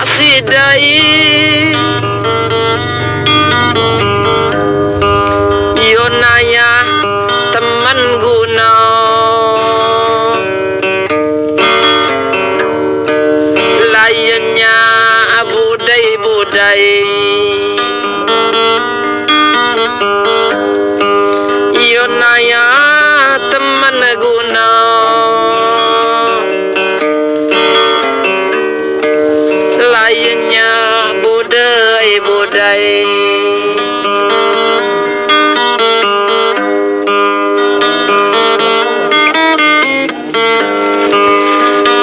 sidai Yonaya teman guna lainnya budai-budai Yonaya teman guna lainnya budai-budai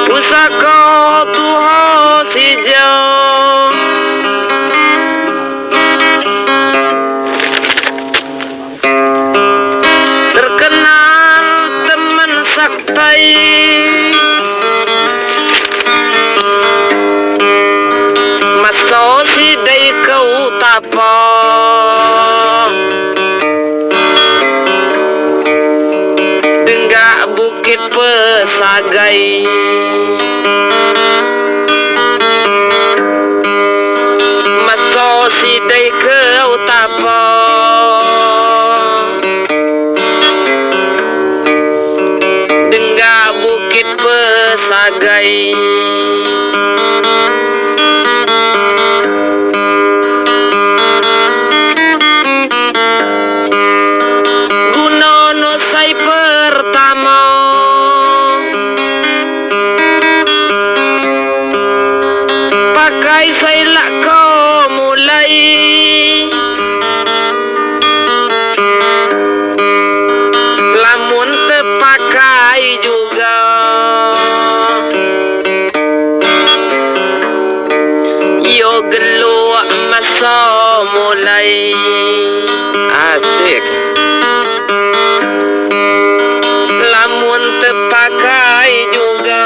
Pusaka Tuhan sija terkenal teman saktai Maso sidai kau tapa Denggak bukit pesagai Maso sidai kau tapa Denggak bukit pesagai pertama pakai sailak kau mulai lamun terpakai juga yo geluak masa mulai asik lamun terpakai juga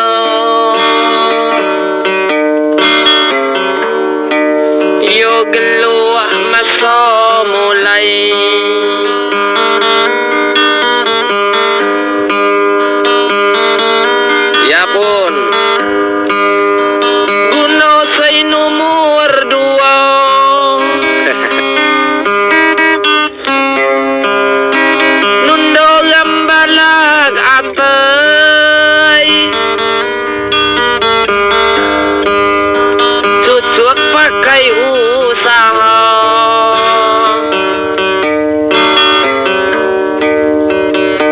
yo geluak masa mulai ya pun guna say nomor 2 cucuk pakai usaha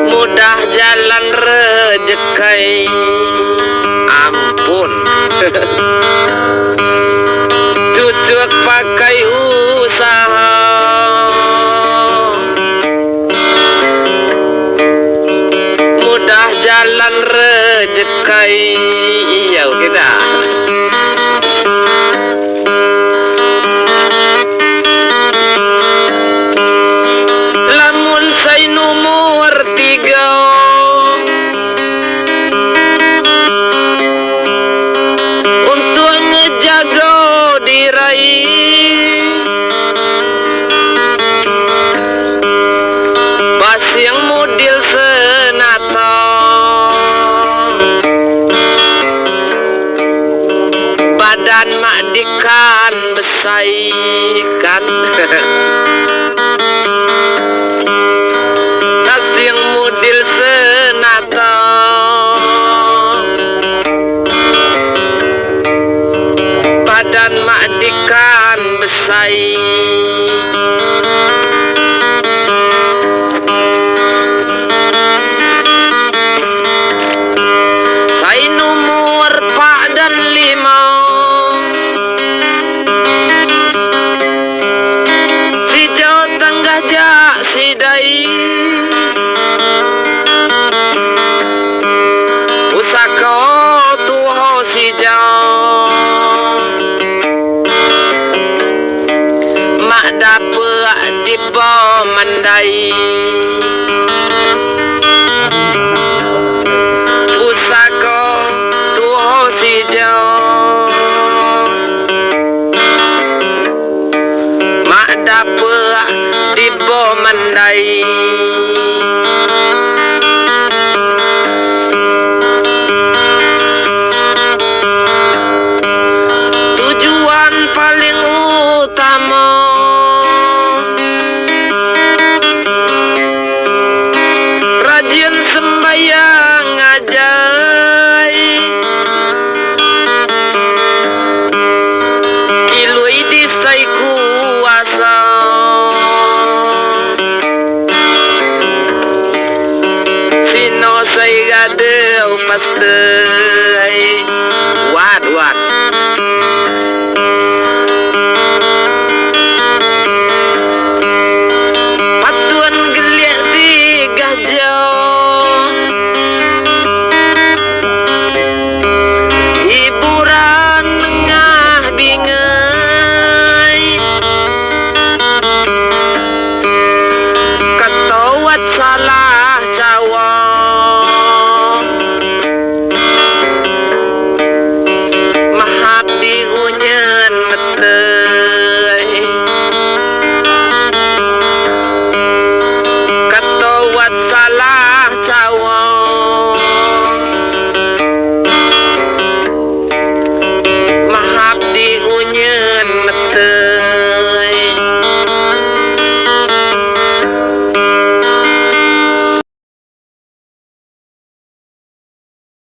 mudah jalan rezeki ampun cucuk pakai usaha mudah jalan rezeki iya kita lamun say nomor 3 untuk ngejaga diri pas yang model senata badan mak dikan besaikan tas yang model senata badan mak dikan besai say nomor 4 dan 5 si jauh tengah jak sidai pusaka Tuhan sija mak dapet di bawah mandai pusaka Tuhan sija mak dapet di bawah mandai